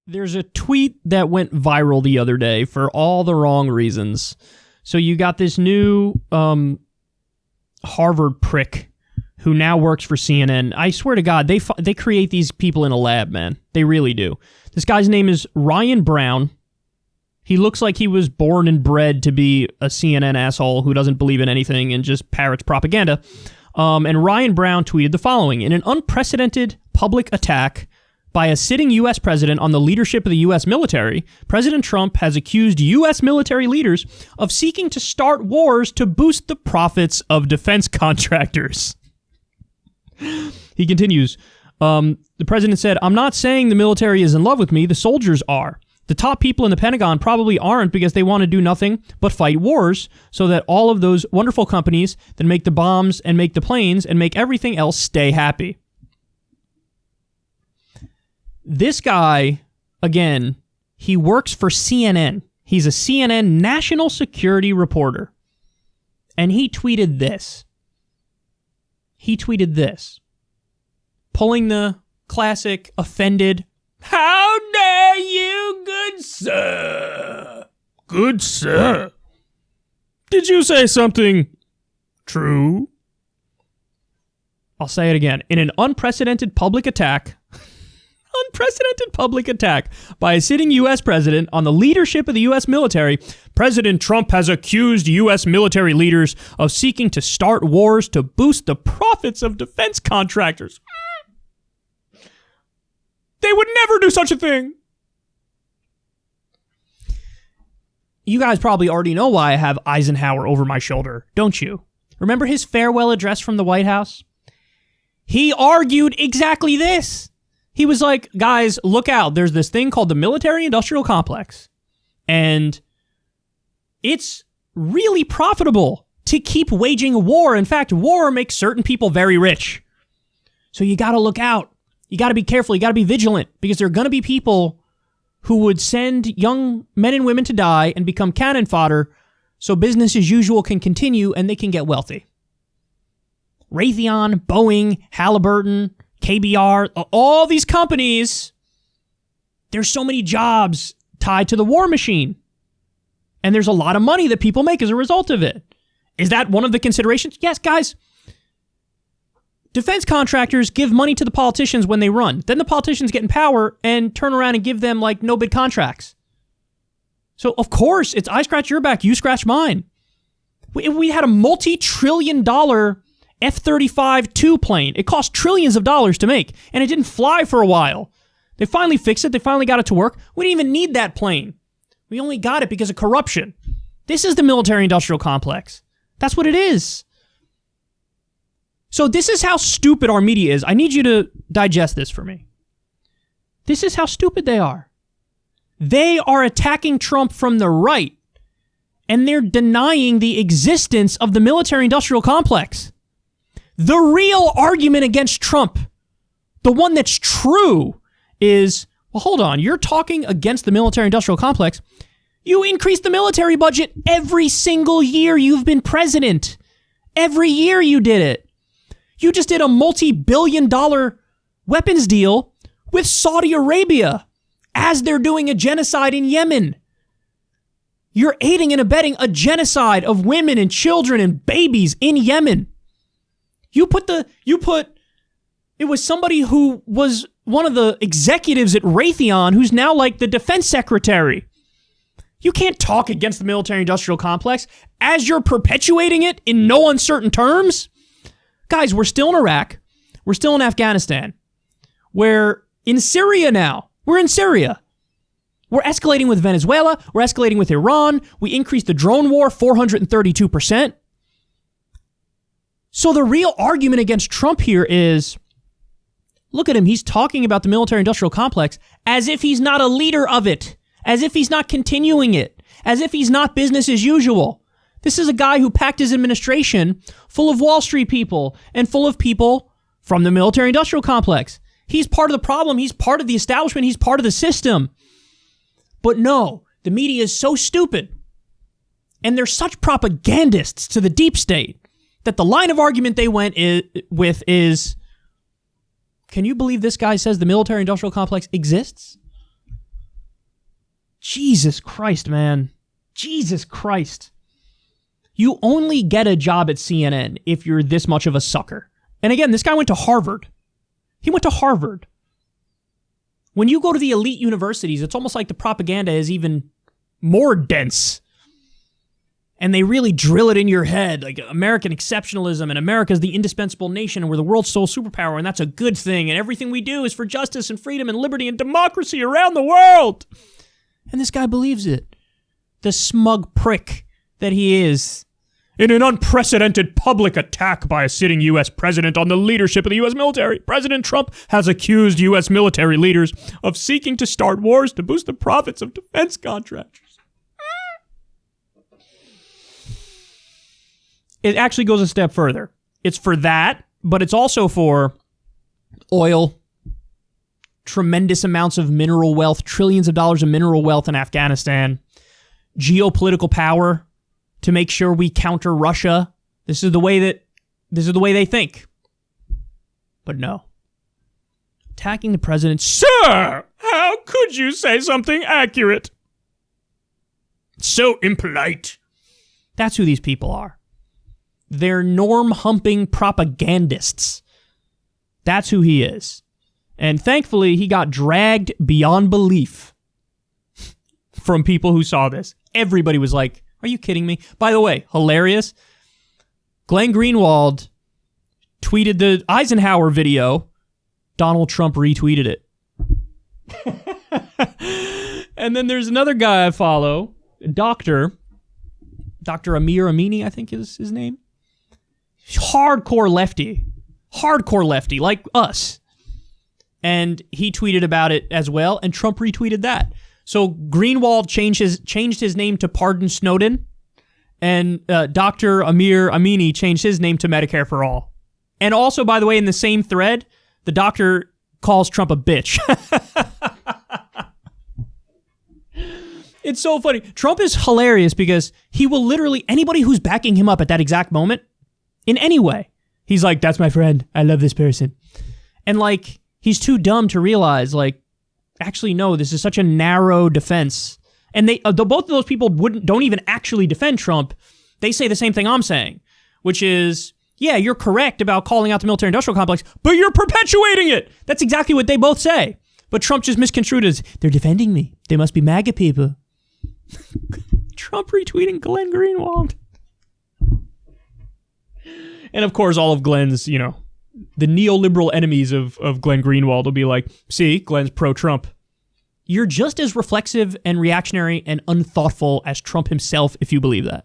There's a tweet that went viral the other day for all the wrong reasons. So you got this new Harvard prick who now works for CNN. I swear to God, they create these people in a lab, man. They really do. This guy's name is Ryan Brown. He looks like he was born and bred to be a CNN asshole who doesn't believe in anything and just parrots propaganda. And Ryan Brown tweeted the following: in an unprecedented public attack by a sitting U.S. president on the leadership of the U.S. military, President Trump has accused U.S. military leaders of seeking to start wars to boost the profits of defense contractors. He continues, the president said, "I'm not saying the military is in love with me. The soldiers are. The top people in the Pentagon probably aren't because they want to do nothing but fight wars so that all of those wonderful companies that make the bombs and make the planes and make everything else stay happy." This guy, again, he works for CNN. He's a CNN national security reporter. And he tweeted this. Pulling the classic offended, "How dare you, good sir? Good sir. Did you say something true?" I'll say it again. In an unprecedented public attack by a sitting U.S. president on the leadership of the U.S. military, President Trump has accused U.S. military leaders of seeking to start wars to boost the profits of defense contractors. They would never do such a thing. You guys probably already know why I have Eisenhower over my shoulder, don't you? Remember his farewell address from the White House? He argued exactly this. He was like, guys, look out. There's this thing called the military-industrial complex. And it's really profitable to keep waging a war. In fact, war makes certain people very rich. So you got to look out. You got to be careful. You got to be vigilant because there are going to be people who would send young men and women to die and become cannon fodder so business as usual can continue and they can get wealthy. Raytheon, Boeing, Halliburton, KBR, all these companies, there's so many jobs tied to the war machine. And there's a lot of money that people make as a result of it. Is that one of the considerations? Yes, guys. Defense contractors give money to the politicians when they run. Then the politicians get in power and turn around and give them like no bid contracts. So of course, it's I scratch your back, you scratch mine. We had a multi-trillion-dollar F-35-2 plane. It cost trillions of dollars to make, and it didn't fly for a while. They finally fixed it. They finally got it to work. We didn't even need that plane. We only got it because of corruption. This is the military-industrial complex. That's what it is. So this is how stupid our media is. I need you to digest this for me. This is how stupid they are. They are attacking Trump from the right, and they're denying the existence of the military-industrial complex. The real argument against Trump, the one that's true, is, well, hold on, you're talking against the military-industrial complex. You increased the military budget every single year you've been president. Every year you did it. You just did a multi-billion-dollar weapons deal with Saudi Arabia as they're doing a genocide in Yemen. You're aiding and abetting a genocide of women and children and babies in Yemen. It was somebody who was one of the executives at Raytheon who's now like the defense secretary. You can't talk against the military-industrial complex as you're perpetuating it in no uncertain terms. Guys, we're still in Iraq. We're still in Afghanistan. We're in Syria now. We're in Syria. We're escalating with Venezuela. We're escalating with Iran. We increased the drone war 432%. So the real argument against Trump here is, look at him. He's talking about the military-industrial complex as if he's not a leader of it, as if he's not continuing it, as if he's not business as usual. This is a guy who packed his administration full of Wall Street people and full of people from the military-industrial complex. He's part of the problem. He's part of the establishment. He's part of the system. But no, the media is so stupid. And they're such propagandists to the deep state that the line of argument they went with is, can you believe this guy says the military-industrial complex exists? Jesus Christ, man. Jesus Christ. You only get a job at CNN if you're this much of a sucker. And again, this guy went to Harvard. He went to Harvard. When you go to the elite universities, it's almost like the propaganda is even more dense. And they really drill it in your head, like American exceptionalism, and America's the indispensable nation, and we're the world's sole superpower, and that's a good thing, and everything we do is for justice and freedom and liberty and democracy around the world. And this guy believes it. The smug prick that he is. In an unprecedented public attack by a sitting U.S. president on the leadership of the U.S. military, President Trump has accused U.S. military leaders of seeking to start wars to boost the profits of defense contractors. It actually goes a step further. It's for that, but it's also for oil, tremendous amounts of mineral wealth, trillions of dollars of mineral wealth in Afghanistan, geopolitical power to make sure we counter Russia. This is the way they think. But no. Attacking the president. Sir, how could you say something accurate? So impolite. That's who these people are. They're norm-humping propagandists. That's who he is. And thankfully, he got dragged beyond belief from people who saw this. Everybody was like, are you kidding me? By the way, hilarious. Glenn Greenwald tweeted the Eisenhower video. Donald Trump retweeted it. And then there's another guy I follow, Dr. Amir Amini, I think is his name. Hardcore lefty, like us. And he tweeted about it as well, and Trump retweeted that. So Greenwald changed his name to Pardon Snowden, and Dr. Amir Amini changed his name to Medicare for All. And also, by the way, in the same thread, the doctor calls Trump a bitch. It's so funny. Trump is hilarious because he will literally, anybody who's backing him up at that exact moment, in any way, he's like, that's my friend. I love this person. And like, he's too dumb to realize, like, actually, no, this is such a narrow defense. And they, both of those people don't even actually defend Trump. They say the same thing I'm saying, which is, yeah, you're correct about calling out the military-industrial complex, but you're perpetuating it. That's exactly what they both say. But Trump just misconstrued as, they're defending me. They must be MAGA people. Trump retweeting Glenn Greenwald. And of course, all of Glenn's, the neoliberal enemies of Glenn Greenwald will be like, see, Glenn's pro-Trump. You're just as reflexive and reactionary and unthoughtful as Trump himself if you believe that.